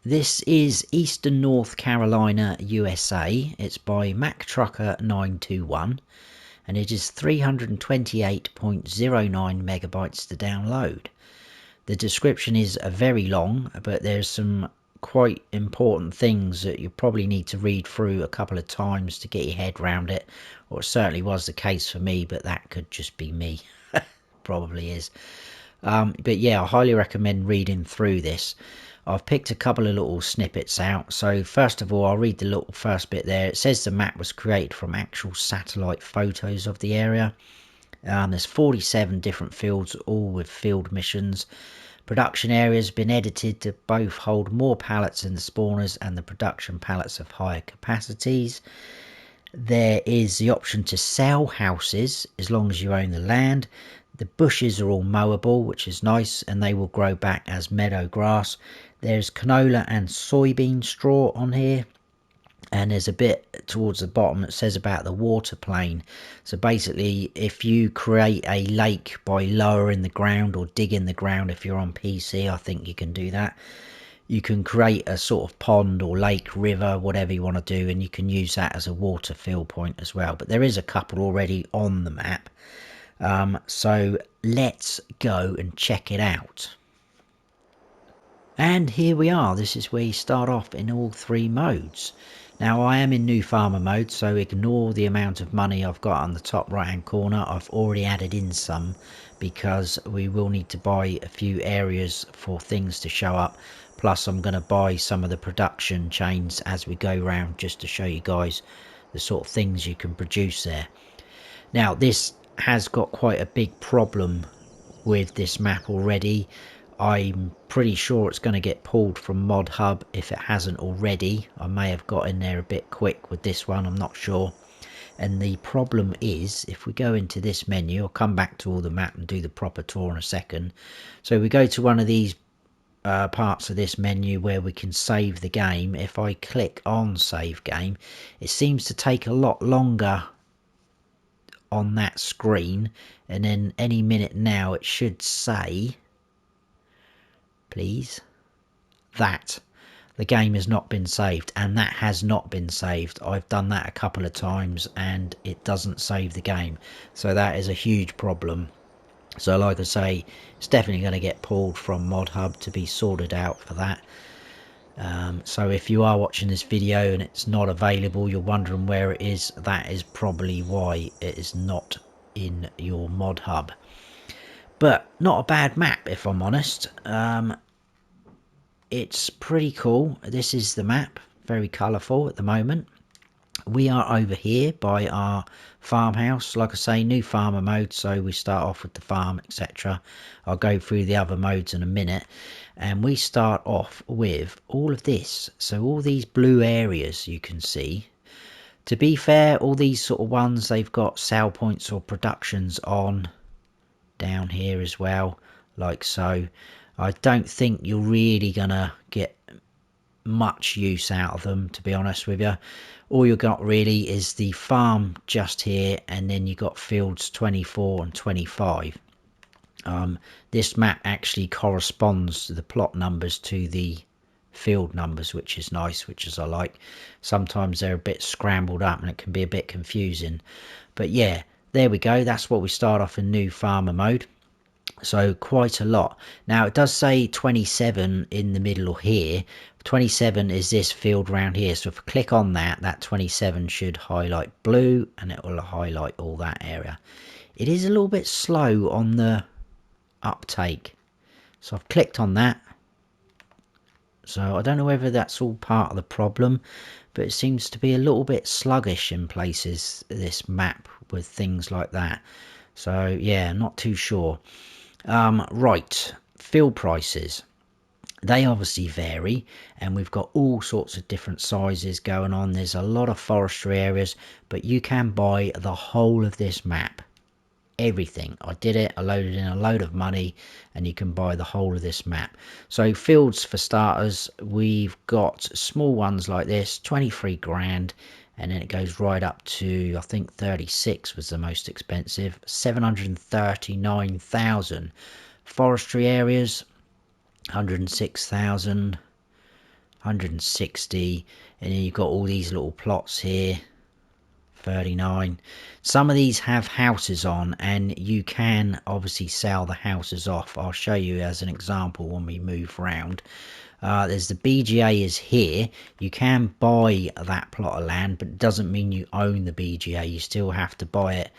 This is Eastern North Carolina, USA. It's by Mac Trucker 921 and it is 328.09 megabytes to download. The description is very long, but there's some quite important things that you probably need to read through a couple of times to get your head around it, or it certainly was the case for me, but that could just be me. Probably is. But yeah, I highly recommend reading through this. I've picked a couple of little snippets out. So first of all, I'll read the little first bit there. It says the map was created from actual satellite photos of the area. There's 47 different fields, all with field missions. Production areas have been edited to both hold more pallets in the spawners and the production pallets of higher capacities. There is the option to sell houses as long as you own the land. The bushes are all mowable, which is nice, and they will grow back as meadow grass. There's canola and soybean straw on here. And there's a bit towards the bottom that says about the water plane. So basically, if you create a lake by lowering the ground or digging the ground, if you're on PC, I think you can do that. You can create a sort of pond or lake, river, whatever you want to do, and you can use that as a water fill point as well. But there is a couple already on the map. So let's go and check it out. And here we are. This is where you start off in all three modes. Now I am in new farmer mode, so ignore the amount of money I've got on the top right hand corner. I've already added in some because we will need to buy a few areas for things to show up. Plus I'm going to buy some of the production chains as we go around, just to show you guys the sort of things you can produce there. Now this has got quite a big problem with this map already. I'm pretty sure it's going to get pulled from Mod Hub if it hasn't already. I may have got in there a bit quick with this one, I'm not sure. And the problem is, if we go into this menu, I'll come back to all the map and do the proper tour in a second. So we go to one of these parts of this menu where we can save the game. If I click on save game, it seems to take a lot longer on that screen, and then any minute now it should say, please, that the game has not been saved, and that has not been saved. I've done that a couple of times and it doesn't save the game, so that is a huge problem. So like I say, it's definitely going to get pulled from Mod Hub to be sorted out for that. So if you are watching this video and it's not available, you're wondering where it is, that is probably why it is not in your Mod Hub. But not a bad map, if I'm honest. It's pretty cool. This is the map, very colourful at the moment. We are over here by our farmhouse. Like I say, new farmer mode, so we start off with the farm, etc. I'll go through the other modes in a minute. And we start off with all of this. So all these blue areas you can see. To be fair, all these sort of ones, they've got sell points or productions on down here as well, like so. I don't think you're really gonna get much use out of them, to be honest with you. All you got really is the farm just here, and then you got fields 24 and 25. This map actually corresponds to the plot numbers to the field numbers, which is nice, which is I like. Sometimes they're a bit scrambled up and it can be a bit confusing, but yeah, there we go. That's what we start off in new farmer mode. So quite a lot. Now it does say 27 in the middle here. 27 is this field round here, so if I click on that, that 27 should highlight blue and it will highlight all that area. It is a little bit slow on the uptake, so I've clicked on that. So I don't know whether that's all part of the problem, but it seems to be a little bit sluggish in places, this map, with things like that. So yeah, not too sure. Right, field prices. They obviously vary, and we've got all sorts of different sizes going on. There's a lot of forestry areas, but you can buy the whole of this map. Everything. I did it, I loaded in a load of money, and you can buy the whole of this map. So fields for starters, we've got small ones like this, 23 grand, and then it goes right up to, I think 36 was the most expensive, 739,000. Forestry areas, 106,000, 160, and then you've got all these little plots here. 39. Some of these have houses on, and you can obviously sell the houses off. I'll show you as an example when we move around. There's the BGA is here. You can buy that plot of land, but it doesn't mean you own the BGA. You still have to buy it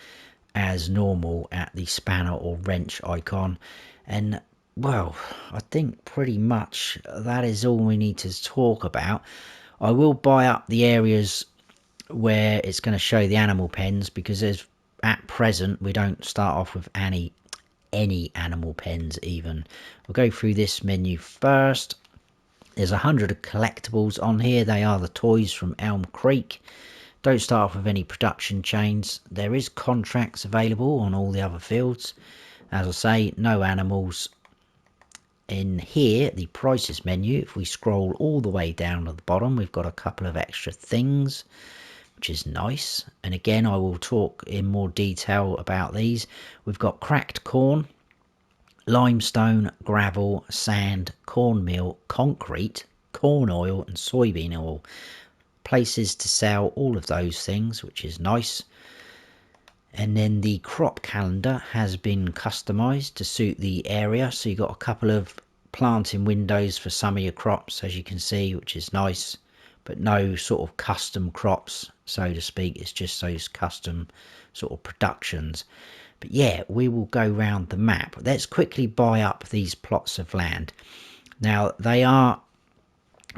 as normal at the spanner or wrench icon. And well, I think pretty much that is all we need to talk about. I will buy up the areas where it's going to show the animal pens, because there's, at present, we don't start off with any animal pens even. We'll go through this menu first. There's 100 collectibles on here. They are the toys from Elm Creek. Don't start off with any production chains. There is contracts available on all the other fields. As I say, no animals. In here, the prices menu, if we scroll all the way down to the bottom, we've got a couple of extra things, which is nice. And again, I will talk in more detail about these. We've got cracked corn, limestone, gravel, sand, cornmeal, concrete, corn oil and soybean oil. Places to sell all of those things, which is nice. And then the crop calendar has been customized to suit the area. So you've got a couple of planting windows for some of your crops, as you can see, which is nice. But no sort of custom crops, so to speak. It's just those custom sort of productions. But yeah, we will go round the map. Let's quickly buy up these plots of land. Now, they are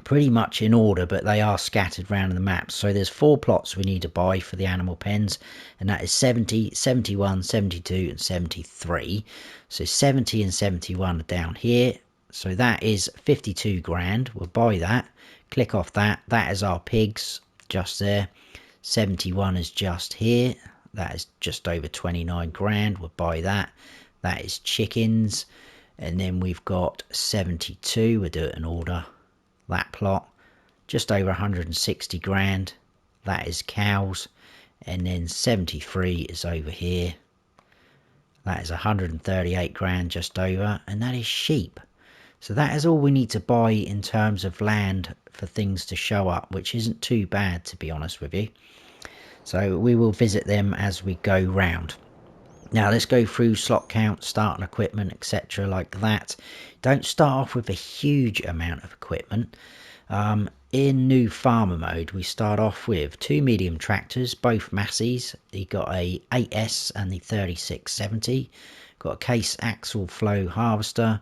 pretty much in order, but they are scattered around the map. So there's 4 plots we need to buy for the animal pens, and that is 70, 71, 72 and 73. So 70 and 71 are down here. So that is 52 grand. We'll buy that. Click off that. That is our pigs just there. 71 is just here. That is just over 29 grand. We'll buy that. That is chickens. And then we've got 72. We'll do it in order. That plot, just over 160 grand. That is cows. And then 73 is over here. That is 138 grand just over. And that is sheep. So that is all we need to buy in terms of land for things to show up, which isn't too bad, to be honest with you. So we will visit them as we go round. Now let's go through slot count, starting equipment, etc. like that. Don't start off with a huge amount of equipment. In new farmer mode, we start off with 2 medium tractors, both Masseys. You got a 8S and the 3670. Got a case axle flow harvester,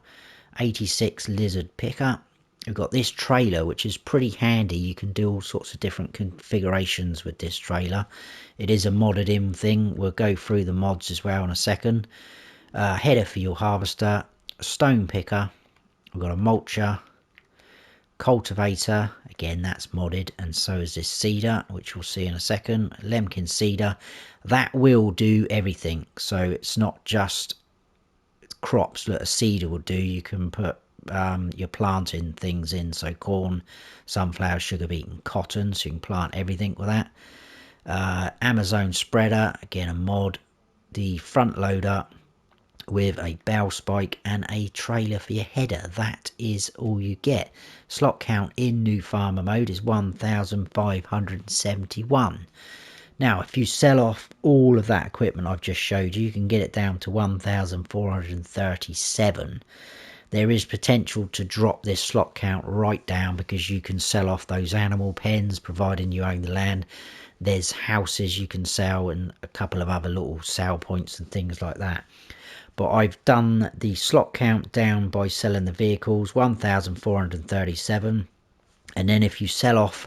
86 lizard picker. We've got this trailer, which is pretty handy. You can do all sorts of different configurations with this trailer. It is a modded in thing. We'll go through the mods as well in a second. Header for your harvester, stone picker. We've got a mulcher, cultivator. Again, that's modded, and so is this seeder, which we'll see in a second. Lemkin seeder. That will do everything. So it's not just crops that a seeder will do. You can put your planting things in, so corn, sunflower, sugar beet and cotton, so you can plant everything with that. Amazon spreader, again a mod. The front loader with a bell spike and a trailer for your header. That is all you get. Slot count in new farmer mode is 1571. Now, if you sell off all of that equipment I've just showed you, you can get it down to 1437. There is potential to drop this slot count right down, because you can sell off those animal pens, providing you own the land. There's houses you can sell and a couple of other little sell points and things like that. But I've done the slot count down by selling the vehicles, 1437. And then if you sell off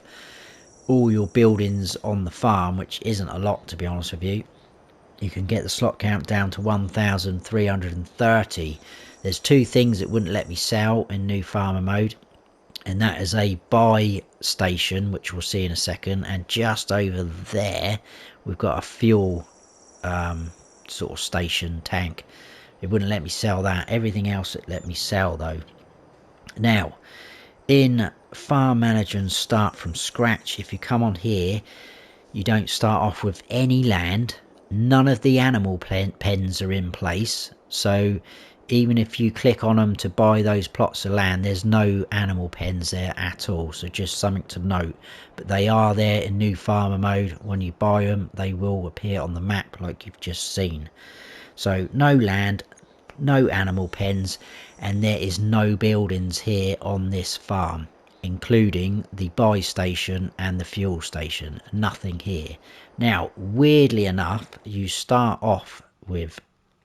all your buildings on the farm, which isn't a lot to be honest with you, you can get the slot count down to 1330. There's 2 things that wouldn't let me sell in new farmer mode, and that is a buy station, which we'll see in a second, and just over there we've got a fuel sort of station tank. It wouldn't let me sell that. Everything else it let me sell though. Now in farm manager and start from scratch, if you come on here, you don't start off with any land. None of the animal pens are in place. So even if you click on them to buy those plots of land, there's no animal pens there at all, so just something to note. But they are there in new farmer mode. When you buy them, they will appear on the map like you've just seen. So no land, no animal pens, and there is no buildings here on this farm, including the buy station and the fuel station. Nothing here. Now, weirdly enough, you start off with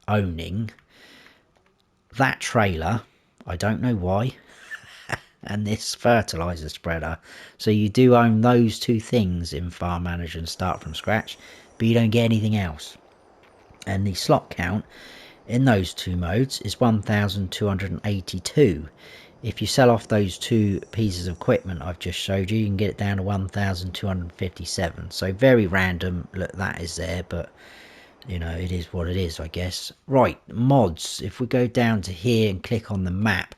owning that trailer, I don't know why, and this fertilizer spreader. So you do own those two things in Farm Manager and Start From Scratch, but you don't get anything else. And the slot count in those two modes is 1282. If you sell off those two pieces of equipment I've just showed you, you can get it down to 1257. So very random. Look, that is there, but you know, it is what it is, I guess. Right, mods. If we go down to here and click on the map,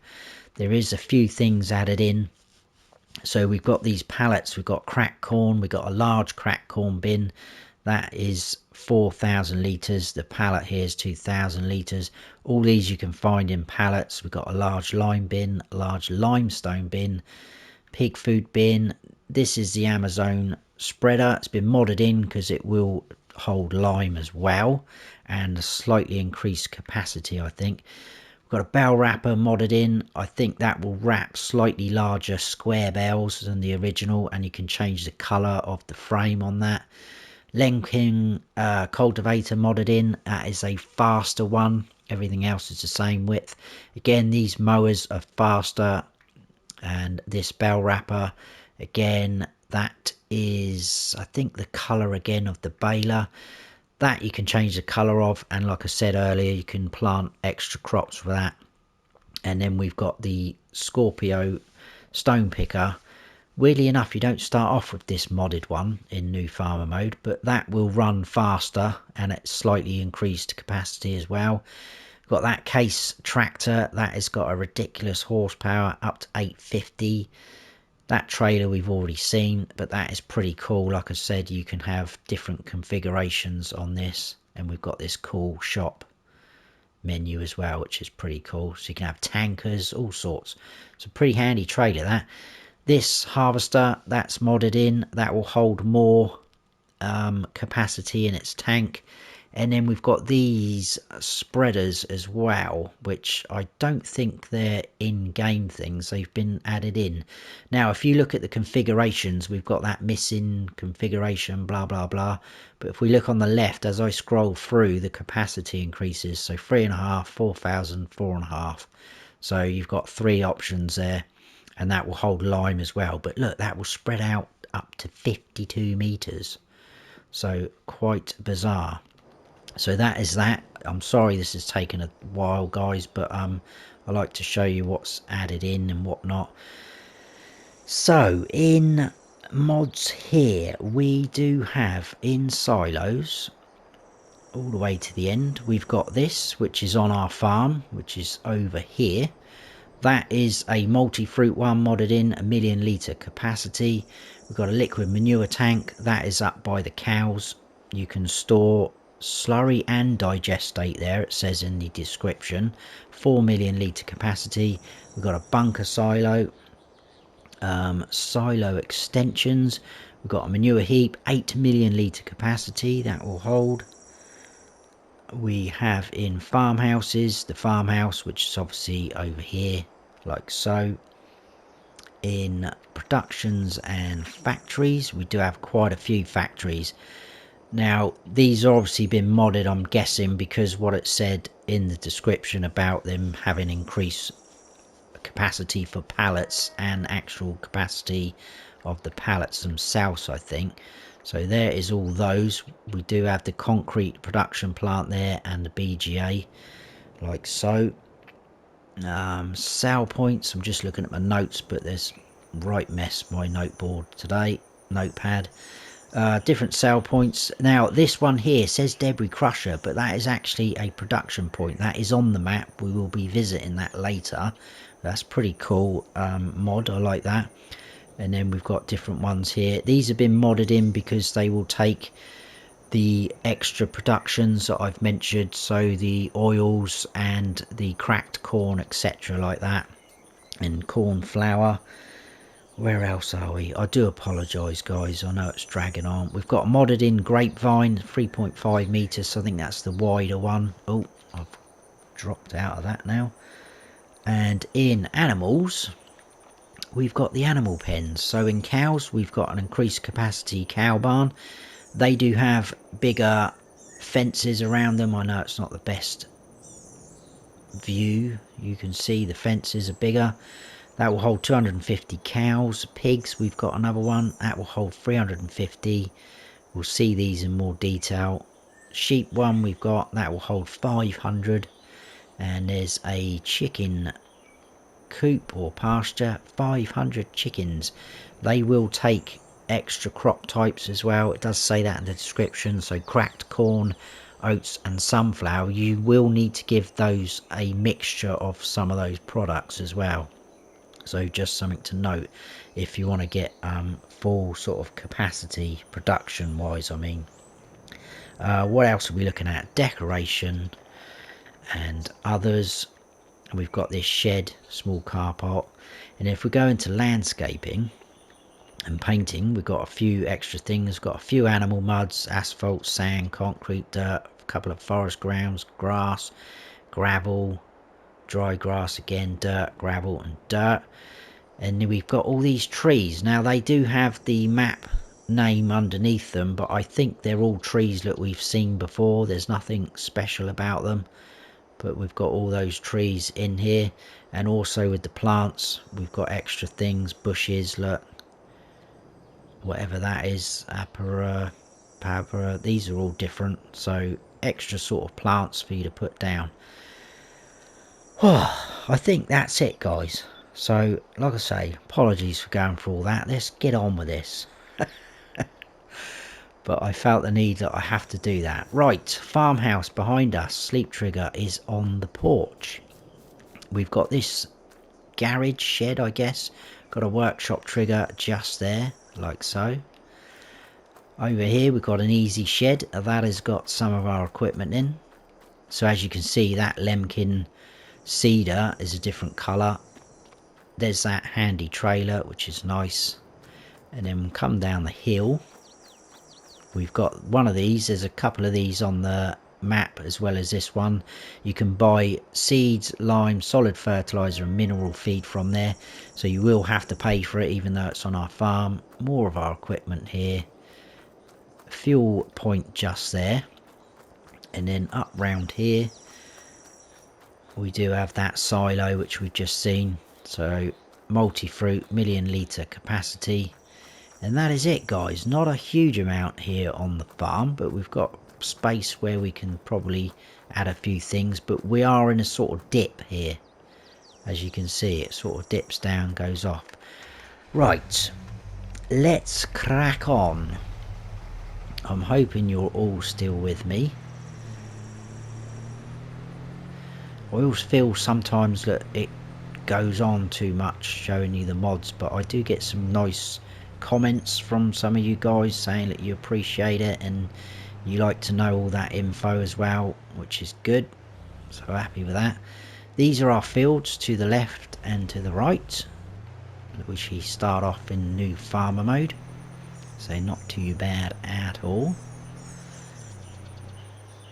there is a few things added in. So we've got these pallets, we've got cracked corn, we've got a large cracked corn bin. That is 4,000 litres. The pallet here is 2,000 litres. All these you can find in pallets. We've got a large lime bin, a large limestone bin, pig food bin. This is the Amazon spreader. It's been modded in because it will hold lime as well, and a slightly increased capacity, I think. We've got a bell wrapper modded in. I think that will wrap slightly larger square bells than the original, and you can change the colour of the frame on that. Lenking cultivator modded in. That is a faster one. Everything else is the same width. Again, these mowers are faster, and this bell wrapper, again, that is, I think, the colour again of the baler. That you can change the colour of, and like I said earlier, you can plant extra crops with that. And then we've got the Scorpio stone picker. Weirdly enough, you don't start off with this modded one in new farmer mode, but that will run faster and it's slightly increased capacity as well. Got that case tractor, that has got a ridiculous horsepower up to 850. That trailer we've already seen, but that is pretty cool. Like I said, you can have different configurations on this, and we've got this cool shop menu as well, which is pretty cool. So you can have tankers, all sorts. It's a pretty handy trailer, that. This harvester, that's modded in. That will hold more capacity in its tank. And then we've got these spreaders as well, which I don't think they're in-game things. They've been added in. Now, if you look at the configurations, we've got that missing configuration, blah, blah, blah. But if we look on the left, as I scroll through, the capacity increases. So 3.5, 4,000, 4.5. So you've got three options there. And that will hold lime as well. But look, that will spread out up to 52 meters. So quite bizarre. So that is that. I'm sorry this has taken a while, guys, but I like to show you what's added in and whatnot. So in mods here, we do have in silos all the way to the end. We've got this, which is on our farm, which is over here. That is a multi-fruit one modded in, 1,000,000 litre capacity. We've got a liquid manure tank. That is up by the cows. You can store slurry and digestate there, it says in the description. 4,000,000 litre capacity. We've got a bunker silo. Silo extensions. We've got a manure heap, 8,000,000 litre capacity. That will hold. We have in farmhouses, the farmhouse, which is obviously over here, like so. In productions and factories, we do have quite a few factories. Now, these are obviously been modded, I'm guessing, because what it said in the description about them having increased capacity for pallets and actual capacity of the pallets themselves, I think. So there is all those. We do have the concrete production plant there and the BGA, like so. Sell points. I'm just looking at my notes, but there's right mess my notepad. Different sell points. Now this one here says debris crusher, but that is actually a production point. That is on the map. We will be visiting that later. That's pretty cool mod. I like that. And then we've got different ones here. These have been modded in because they will take the extra productions that I've mentioned, so the oils and the cracked corn, etc., like that, and corn flour. Where else are we? I do apologise, guys, I know it's dragging on. We've got a modded in grapevine, 3.5 meters, so I think that's the wider one. Oh, I've dropped out of that now. And in animals, we've got the animal pens. So in cows, we've got an increased capacity cow barn. They do have bigger fences around them. I know it's not the best view. You can see the fences are bigger. That will hold 250 cows. Pigs, we've got another one. That will hold 350. We'll see these in more detail. Sheep one we've got. That will hold 500. And there's a chicken coop or pasture. 500 chickens. They will take extra crop types as well. It does say that in the description. So cracked corn, oats and sunflower. You will need to give those a mixture of some of those products as well. So just something to note if you want to get full sort of capacity production wise. I mean, what else are we looking at? Decoration and others. We've got this shed, small car park. And if we go into landscaping and painting, we've got a few extra things. We've got a few animal muds, asphalt, sand, concrete, dirt, a couple of forest grounds, grass, gravel, dry grass again, dirt, gravel and dirt. And then we've got all these trees. Now they do have the map name underneath them, but I think they're all trees that we've seen before. There's nothing special about them, but we've got all those trees in here. And also with the plants, we've got extra things, bushes, look, whatever that is, apara, pabra, these are all different, so extra sort of plants for you to put down. I think that's it, guys. So like I say, apologies for going through all that. Let's get on with this. But I felt the need that I have to do that. Right, farmhouse behind us. Sleep trigger is on the porch. We've got this garage shed, I guess. Got a workshop trigger just there, like so. Over here we've got an easy shed. That has got some of our equipment in. So as you can see, that Lemkin cedar is a different colour. There's that handy trailer, which is nice. And then we'll come down the hill. We've got one of these. There's a couple of these on the map as well as this one. You can buy seeds, lime, solid fertilizer and mineral feed from there. So you will have to pay for it even though it's on our farm. More of our equipment here. Fuel point just there. And then up round here we do have that silo which we've just seen. So multi-fruit, 1,000,000 litre capacity. And that is it, guys. Not a huge amount here on the farm, but we've got space where we can probably add a few things. But we are in a sort of dip here. As you can see, it sort of dips down, goes off. Right, let's crack on. I'm hoping you're all still with me. I always feel sometimes that it goes on too much showing you the mods, but I do get some nice comments from some of you guys saying that you appreciate it and you like to know all that info as well, which is good. So happy with that. These are our fields to the left and to the right, which we start off in new farmer mode, so not too bad at all.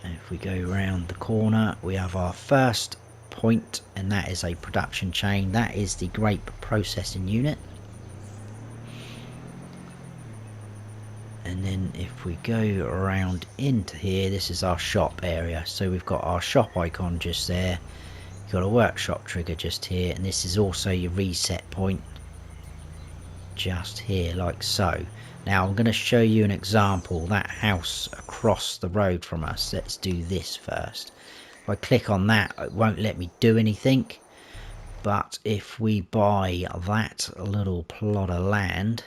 And if we go around the corner, we have our first point, and that is a production chain. That is the grape processing unit. And then if we go around into here, this is our shop area. So we've got our shop icon just there. You've got a workshop trigger just here, and this is also your reset point just here, like so. Now I'm going to show you an example. That house across the road from us. Let's do this first. If I click on that, it won't let me do anything. But if we buy that little plot of land,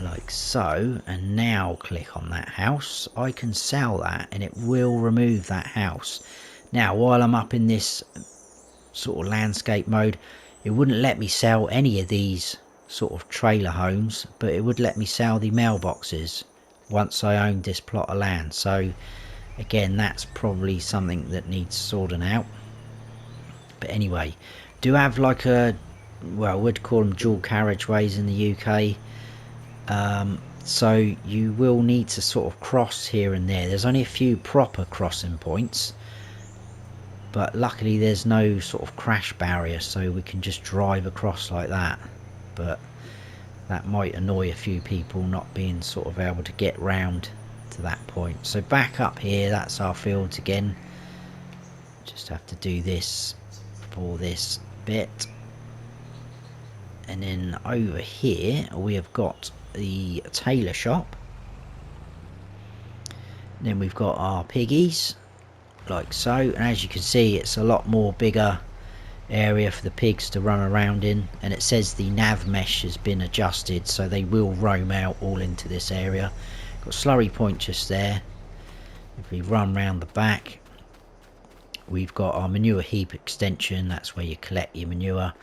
like so, and now click on that house, I can sell that and it will remove that house. Now while I'm up in this sort of landscape mode, it wouldn't let me sell any of these sort of trailer homes, but it would let me sell the mailboxes, once I owned this plot of land. So again, that's probably something that needs sorting out. But anyway, do have like a, well, we'd call them dual carriageways in the UK. So you will need to sort of cross here and there. There's only a few proper crossing points, but luckily there's no sort of crash barrier, so we can just drive across like that. But that might annoy a few people not being sort of able to get round to that point. So back up here, that's our fields again. Just have to do this for this bit. And then over here we have got the tailor shop. Then we've got our piggies, like so. And as you can see, it's a lot more bigger area for the pigs to run around in. And it says the nav mesh has been adjusted, so they will roam out all into this area. Got slurry point just there. If we run round the back, we've got our manure heap extension. That's where you collect your manure.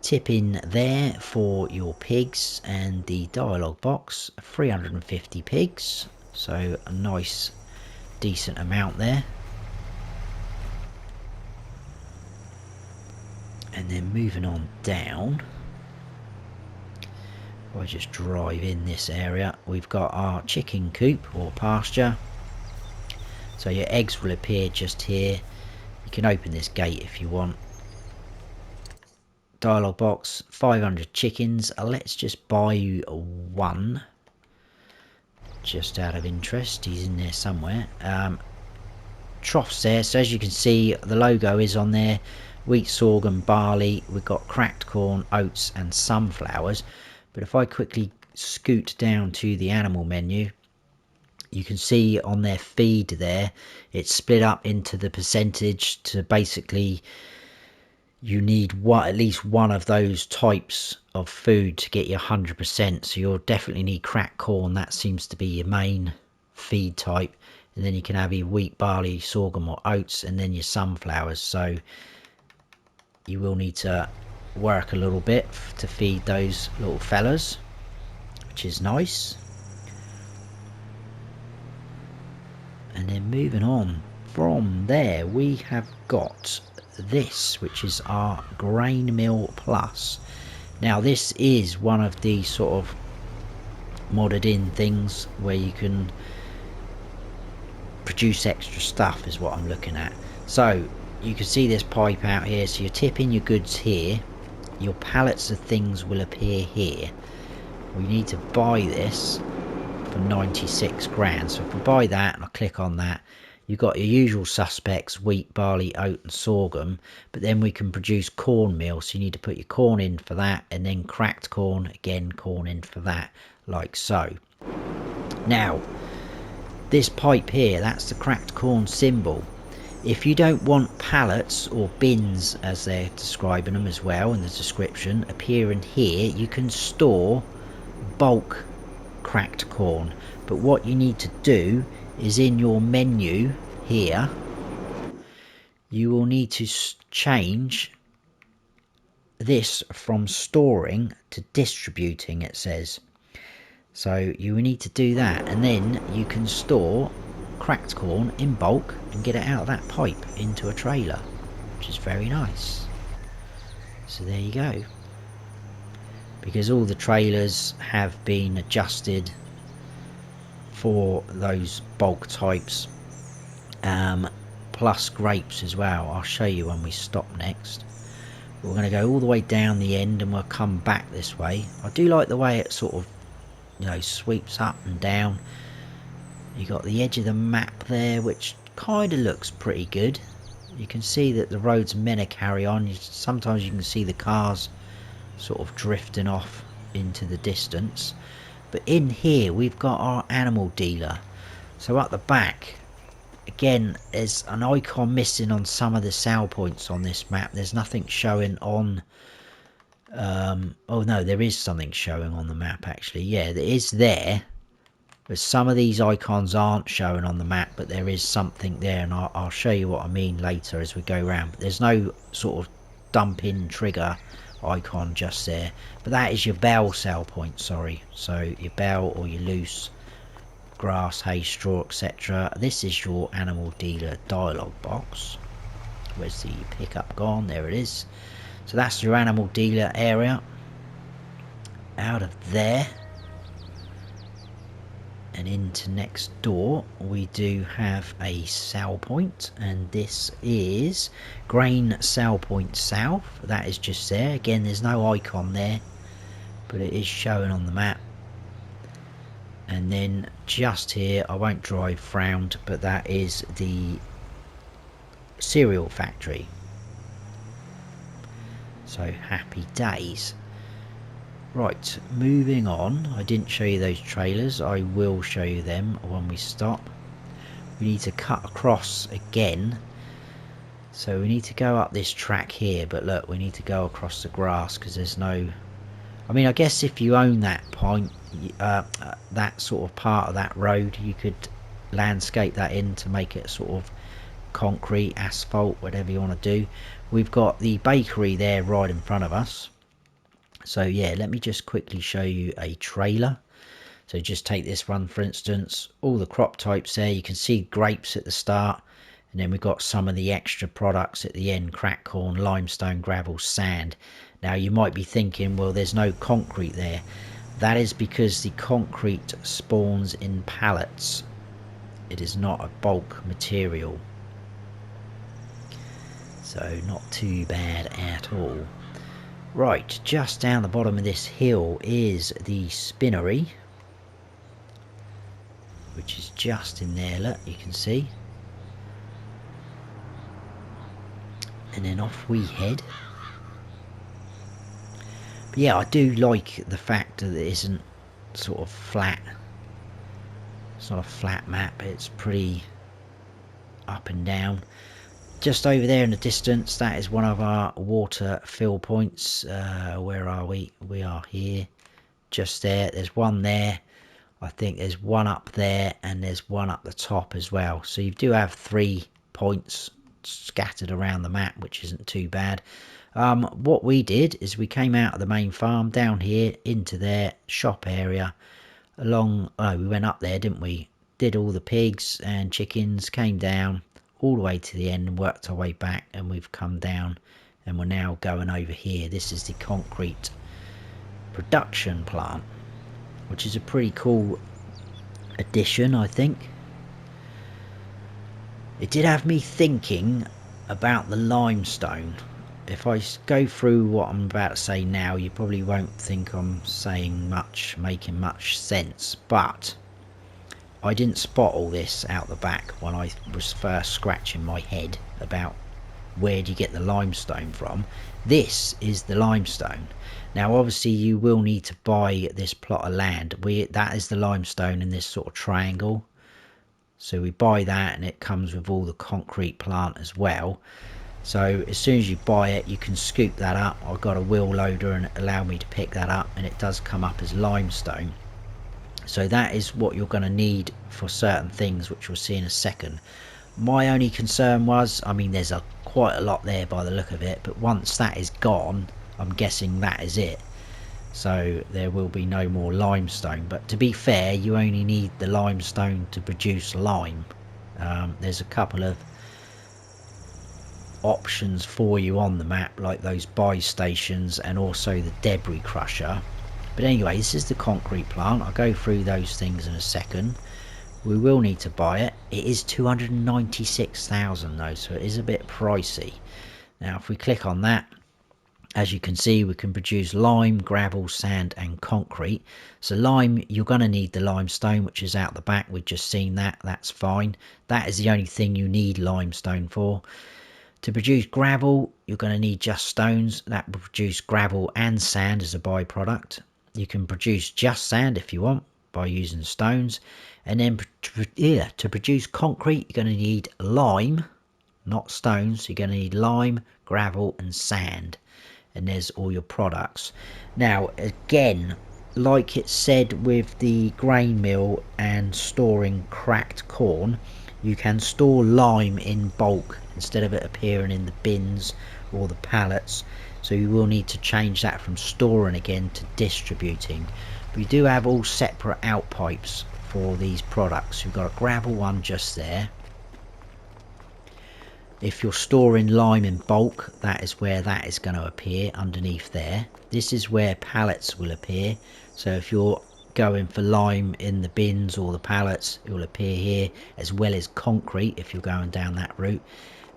Tip in there for your pigs, and the dialogue box, 350 pigs, so a nice decent amount there. And then moving on down, if I just drive in this area, we've got our chicken coop or pasture. So your eggs will appear just here. You can open this gate if you want. Dialogue box, 500 chickens. Let's just buy you one, just out of interest. He's in there somewhere. Troughs there, so as you can see the logo is on there. Wheat, sorghum, barley. We've got cracked corn, oats and sunflowers. But if I quickly scoot down to the animal menu, you can see on their feed there, it's split up into the percentage to basically, you need at least one of those types of food to get you 100%. So you'll definitely need cracked corn. That seems to be your main feed type. And then you can have your wheat, barley, sorghum or oats, and then your sunflowers. So you will need to work a little bit to feed those little fellas, which is nice. And then moving on from there, we have got this, which is our grain mill plus. Now this is one of the sort of modded in things where you can produce extra stuff, is what I'm looking at. So you can see this pipe out here, so you're tipping your goods here, your pallets of things will appear here. We need to buy this for 96 grand. So if we buy that and I click on that, you've got your usual suspects, wheat, barley, oat and sorghum, but then we can produce cornmeal. So you need to put your corn in for that, and then cracked corn, again corn in for that, like so. Now this pipe here, that's the cracked corn symbol. If you don't want pallets or bins, as they're describing them as well in the description, appearing here, you can store bulk cracked corn. But what you need to do is in your menu here, you will need to change this from storing to distributing, it says. So you will need to do that, and then you can store cracked corn in bulk and get it out of that pipe into a trailer, which is very nice. So there you go. Because all the trailers have been adjusted for those bulk types, plus grapes as well. I'll show you when we stop next. We're going to go all the way down the end and we'll come back this way. I do like the way it sort of, you know, sweeps up and down. You got the edge of the map there, which kind of looks pretty good. You can see that the road's meant to carry on. Sometimes you can see the cars sort of drifting off into the distance. But in here we've got our animal dealer. So at the back, again, there's an icon missing on some of the sell points on this map. There's nothing showing on oh no, there is something showing on the map actually. Yeah, it is there, but some of these icons aren't showing on the map, but there is something there, and I'll show you what I mean later as we go around. But there's no sort of dump in trigger icon just there, but that is your bell sell point, sorry. So your bell or your loose grass, hay, straw, etc. This is your animal dealer dialogue box. Where's the pickup gone? There it is. So that's your animal dealer area. Out of there and into next door we do have a sell point, and this is Grain Sell Point South. That is just there. Again, there's no icon there, but it is showing on the map. And then just here, I won't drive round, but that is the cereal factory. So happy days. Right, moving on. I didn't show you those trailers. I will show you them when we stop. We need to cut across again. So we need to go up this track here, but look, we need to go across the grass because there's no... I mean, I guess if you own that point, that sort of part of that road, you could landscape that in to make it sort of concrete, asphalt, whatever you want to do. We've got the bakery there right in front of us. So yeah, let me just quickly show you a trailer. So just take this one for instance, all the crop types there. You can see grapes at the start, and then we've got some of the extra products at the end: crack corn, limestone, gravel, sand. Now you might be thinking, well, there's no concrete there. That is because the concrete spawns in pallets. It is not a bulk material. So not too bad at all. Right, just down the bottom of this hill is the spinnery, which is just in there, look, you can see. And then off we head. But yeah, I do like the fact that it isn't sort of flat. It's not a flat map, it's pretty up and down. Just over there in the distance, that is one of our water fill points. Where are we? We are here, just there. There's one there. I think there's one up there, and there's one up the top as well. So you do have 3 points scattered around the map, which isn't too bad. What we did is we came out of the main farm down here into their shop area. We went up there, didn't we? Did all the pigs and chickens, came down all the way to the end and worked our way back, and we've come down and we're now going over here. This is the concrete production plant, which is a pretty cool addition, I think. It did have me thinking about the limestone. If I go through what I'm about to say now, you probably won't think I'm saying much, making much sense, but I didn't spot all this out the back when I was first scratching my head about where do you get the limestone from. This is the limestone. Now obviously you will need to buy this plot of land. That is the limestone in this sort of triangle. So we buy that, and it comes with all the concrete plant as well. So as soon as you buy it, you can scoop that up. I've got a wheel loader and it allowed me to pick that up, and it does come up as limestone. So that is what you're going to need for certain things, which we'll see in a second. My only concern was, I mean, there's quite a lot there by the look of it, but once that is gone, I'm guessing that is it. So there will be no more limestone. But to be fair, you only need the limestone to produce lime. There's a couple of options for you on the map, like those buy stations and also the debris crusher. But anyway, this is the concrete plant. I'll go through those things in a second. We will need to buy it. It is 296,000 though, so it is a bit pricey. Now if we click on that, as you can see, we can produce lime, gravel, sand and concrete. So lime, you're going to need the limestone, which is out the back. We've just seen that. That's fine. That is the only thing you need limestone for. To produce gravel, you're going to need just stones. That will produce gravel and sand as a byproduct. You can produce just sand if you want by using stones. And then to produce concrete, you're going to need lime, not stones. You're going to need lime, gravel and sand. And there's all your products. Now again, like it said with the grain mill and storing cracked corn, you can store lime in bulk instead of it appearing in the bins or the pallets. So you will need to change that from storing again to distributing. We do have all separate out pipes for these products. We've got a gravel one just there. If you're storing lime in bulk, that is where that is going to appear, underneath there. This is where pallets will appear. So if you're going for lime in the bins or the pallets, it will appear here, as well as concrete if you're going down that route.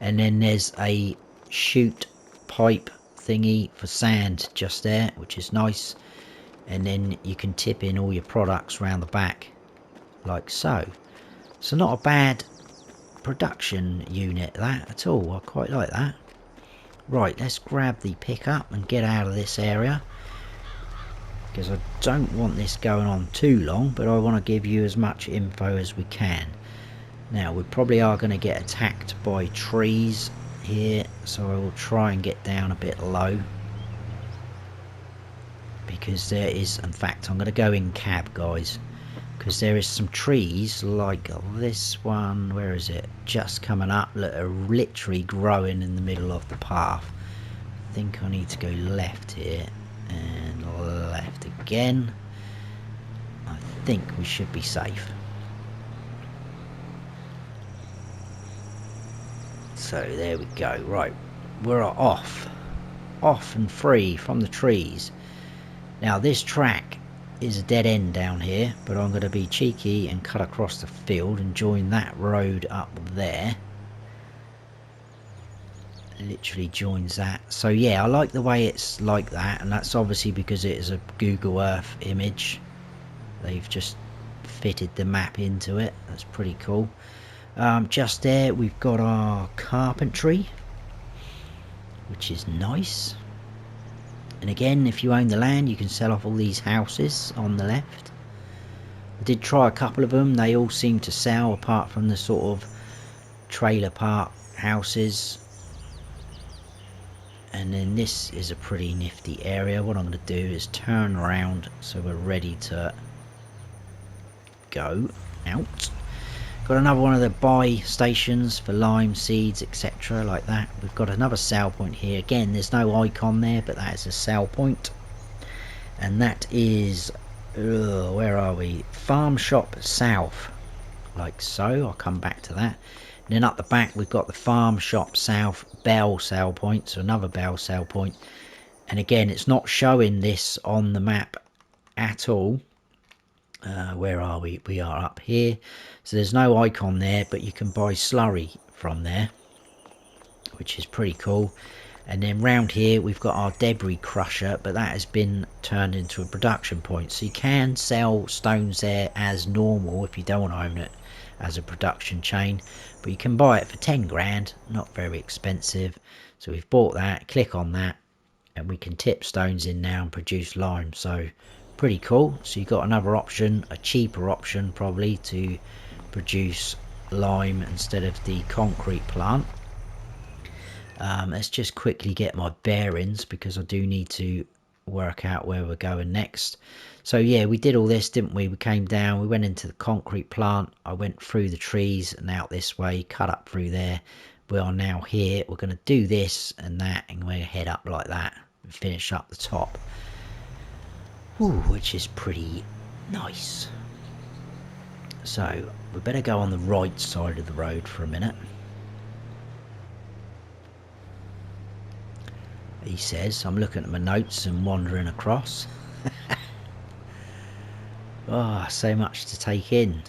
And then there's a chute pipe thingy for sand just there, which is nice. And then you can tip in all your products around the back like so. So not a bad production unit that at all. I quite like that. Right, let's grab the pickup and get out of this area, because I don't want this going on too long, but I want to give you as much info as we can. Now we probably are going to get attacked by trees here, so I will try and get down a bit low, because there is, in fact I'm going to go in cab, guys, because there is some trees like this one, where is it, just coming up, that are literally growing in the middle of the path. I think I need to go left here and left again. I think we should be safe. So there we go. Right, we're off and free from the trees. Now this track is a dead end down here, but I'm going to be cheeky and cut across the field and join that road up there. Literally joins that. So yeah, I like the way it's like that, and that's obviously because it is a Google Earth image. They've just fitted the map into it. That's pretty cool. Just there we've got our carpentry, which is nice. And again, if you own the land, you can sell off all these houses on the left. I did try a couple of them. They all seem to sell, apart from the sort of trailer park houses. And then this is a pretty nifty area. What I'm going to do is turn around so we're ready to go out. Got another one of the buy stations for lime, seeds, etc. like that. We've got another sell point here. Again, there's no icon there, but that is a sell point. And that is, where are we? Farm Shop South, like so. I'll come back to that. And then up the back we've got the Farm Shop South Bell sell point, so another Bell sell point. And again, it's not showing this on the map at all. Where are we? We are up here. So there's no icon there, but you can buy slurry from there, which is pretty cool. And then round here we've got our debris crusher, but that has been turned into a production point. So you can sell stones there as normal if you don't want to own it as a production chain, but you can buy it for 10 grand, not very expensive. So we've bought that, click on that, and we can tip stones in now and produce lime. So pretty cool. So you've got another option, a cheaper option probably, to produce lime instead of the concrete plant. Let's just quickly get my bearings, because I do need to work out where we're going next. So yeah, we did all this, didn't we? We came down, we went into the concrete plant, I went through the trees and out this way, cut up through there. We are now here. We're going to do this and that, and we're going to head up like that and finish up the top. Ooh, which is pretty nice. So we better go on the right side of the road for a minute. He says. I'm looking at my notes and wandering across. Oh, so much to take in.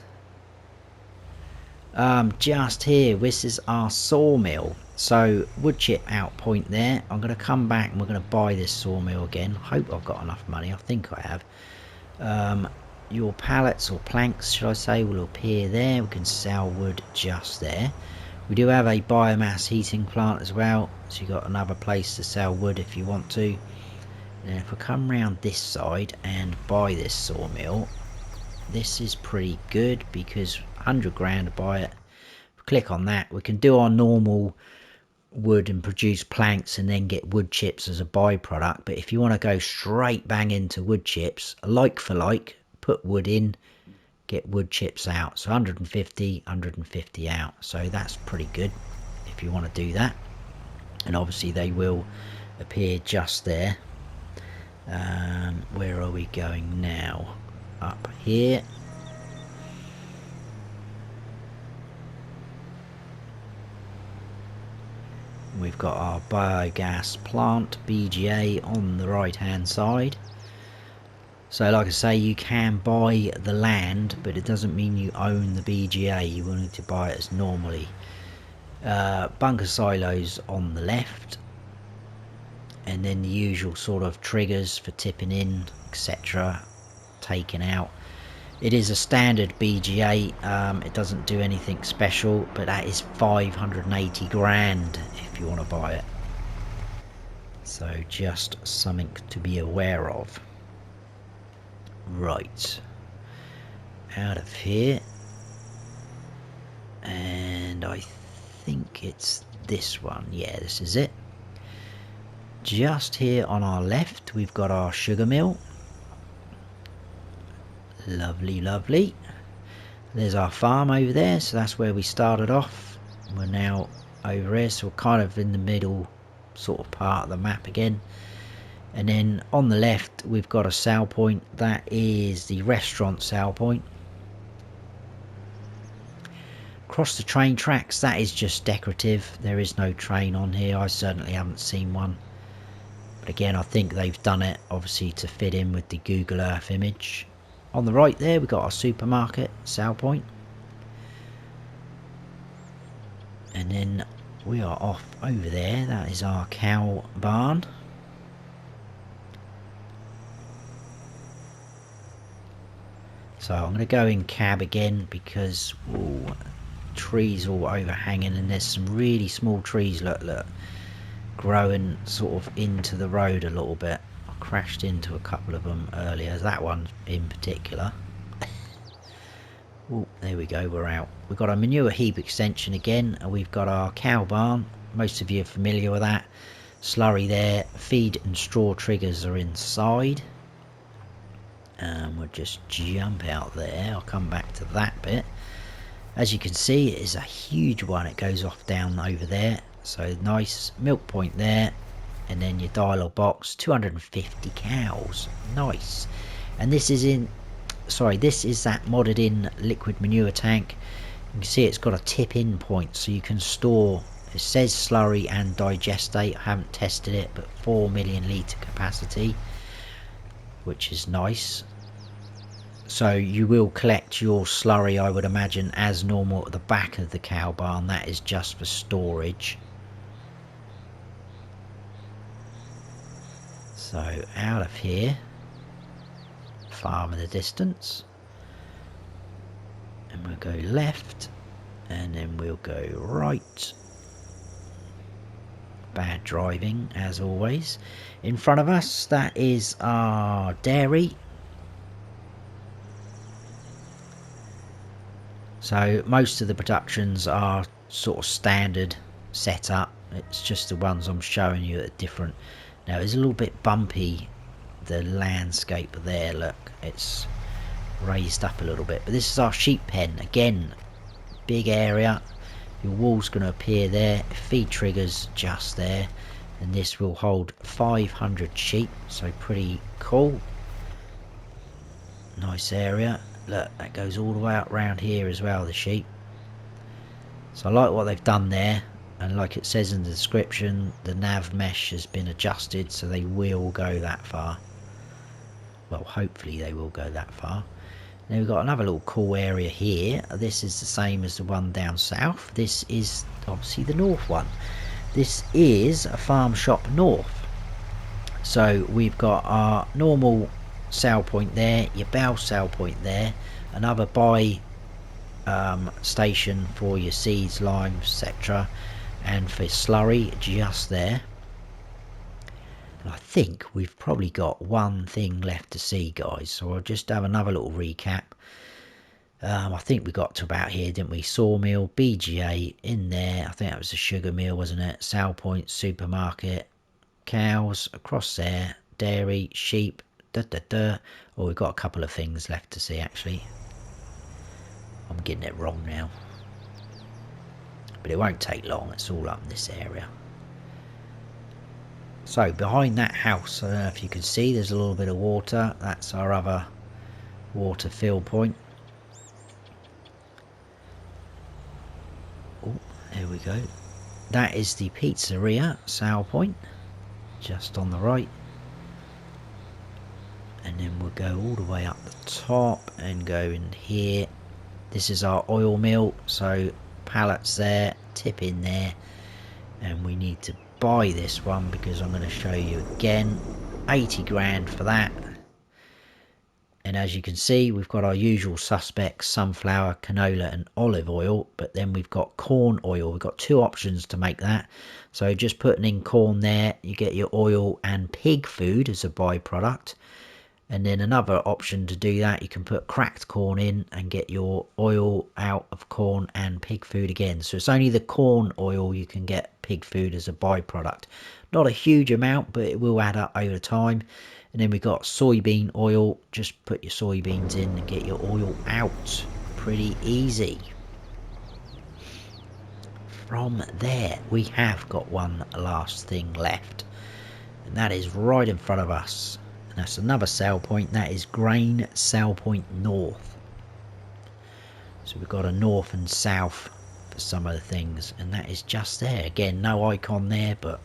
Just here, this is our sawmill. So wood chip out point there. I'm going to come back and we're going to buy this sawmill again. I hope I've got enough money. I think I have. Your pallets or planks, should I say, will appear there. We can sell wood just there. We do have a biomass heating plant as well, so you've got another place to sell wood if you want to. And if we come round this side and buy this sawmill, this is pretty good, because 100 grand to buy it. Click on that. We can do our normal wood and produce planks and then get wood chips as a byproduct. But if you want to go straight bang into wood chips, like for like, put wood in, get wood chips out. So 150 out. So that's pretty good if you want to do that. And obviously they will appear just there. Where are we going now? Up here. We've got our biogas plant BGA on the right hand side. So like I say, you can buy the land, but it doesn't mean you own the BGA. You will need to buy it as normally. Bunker silos on the left, and then the usual sort of triggers for tipping in, etc., taken out. It is a standard BGA. It doesn't do anything special, but that is 580 grand if you want to buy it. So just something to be aware of. Right, out of here, and I think it's this one. Yeah, this is it. Just here on our left, we've got our sugar mill. Lovely, lovely. There's our farm over there, so that's where we started off. We're now over here, so we're kind of in the middle sort of part of the map again. And then on the left, we've got a sell point. That is the restaurant sell point. Across the train tracks, that is just decorative. There is no train on here. I certainly haven't seen one. But again, I think they've done it obviously to fit in with the Google Earth image. On the right there, we've got our supermarket sell point. And then we are off over there. That is our cow barn. So I'm going to go in cab again because trees all overhanging, and there's some really small trees, look, growing sort of into the road a little bit. I crashed into a couple of them earlier, that one in particular. Oh, there we go, we're out. We've got our manure heap extension again, and we've got our cow barn. Most of you are familiar with that. Slurry there, feed and straw triggers are inside. We'll just jump out there. I'll come back to that bit. As you can see, it is a huge one. It goes off down over there. So nice milk point there. And then your dial box, 250 cows. Nice. And this is in, sorry, this is that modded in liquid manure tank. You can see it's got a tip in point, so you can store, it says slurry and digestate. I haven't tested it, but 4 million litre capacity, which is nice. So you will collect your slurry, I would imagine, as normal at the back of the cow barn. That is just for storage. So out of here, farm in the distance, and we'll go left, and then we'll go right. Bad driving as always. In front of us, that is our dairy. So most of the productions are sort of standard setup. It's just the ones I'm showing you that are different. Now it's a little bit bumpy, the landscape there, look, it's raised up a little bit. But this is our sheep pen, again, big area. Your wall's going to appear there, feed triggers just there, and this will hold 500 sheep, so pretty cool. Nice area. Look, that goes all the way up around here as well, the sheep. So I like what they've done there, and like it says in the description, the nav mesh has been adjusted so they will go that far. Well, hopefully they will go that far. Now we've got another little cool area here. This is the same as the one down south. This is obviously the north one. This is a farm shop north. So we've got our normal sell point there, your bow sell point there, another buy station for your seeds, limes, etc., and for slurry just there. And I think we've probably got one thing left to see, guys, so I'll just have another little recap. I think we got to about here, didn't we? Sawmill, BGA in there, I think that was the sugar mill, wasn't it? Sell point, supermarket, cows across there, dairy, sheep, Oh, we've got a couple of things left to see actually. I'm getting it wrong now, but it won't take long. It's all up in this area. So behind that house, I don't know if you can see, there's a little bit of water. That's our other water fill point. Oh, there we go. that is the pizzeria sale point, just on the right. And then we'll go all the way up the top and go in here. This is our oil mill, so pallets there, tip in there, and we need to buy this one because I'm going to show you again. 80 grand for that. And as you can see, we've got our usual suspects: sunflower, canola and olive oil, but then we've got corn oil. We've got two options to make that. So just putting in corn there, you get your oil and pig food as a byproduct. And then another option to do that, you can put cracked corn in and get your oil out of corn and pig food again. So it's only the corn oil you can get pig food as a byproduct. Not a huge amount, but it will add up over time. And then we've got soybean oil. Just put your soybeans in and get your oil out. Pretty easy. From there, we have got one last thing left. And that is right in front of us. That's another sale point. That is grain sale point north. So we've got a north and south for some of the things, and that is just there. Again, no icon there, but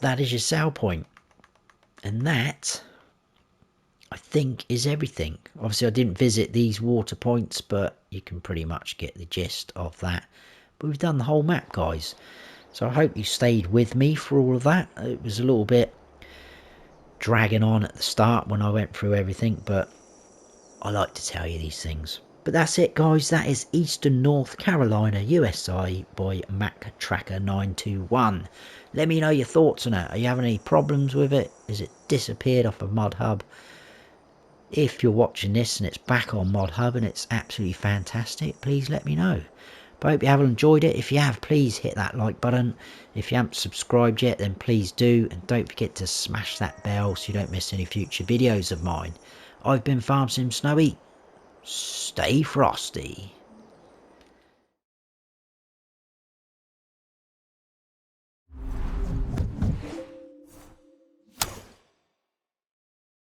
that is your sale point. And that, I think, is everything. Obviously I didn't visit these water points, but you can pretty much get the gist of that. But we've done the whole map, guys. So I hope you stayed with me for all of that. It was a little bit dragging on at the start when I went through everything, but I like to tell you these things. But that's it, guys. That is Eastern North Carolina, USA by Mac Tracker 921. Let me know your thoughts on it. Are you having any problems with it? Is it disappeared off of ModHub? If you're watching this and it's back on ModHub and it's absolutely fantastic, please let me know. But I hope you have enjoyed it. If you have, please hit that like button. If you haven't subscribed yet, then please do. And don't forget to smash that bell so you don't miss any future videos of mine. I've been FarmSim Snowy. Stay frosty.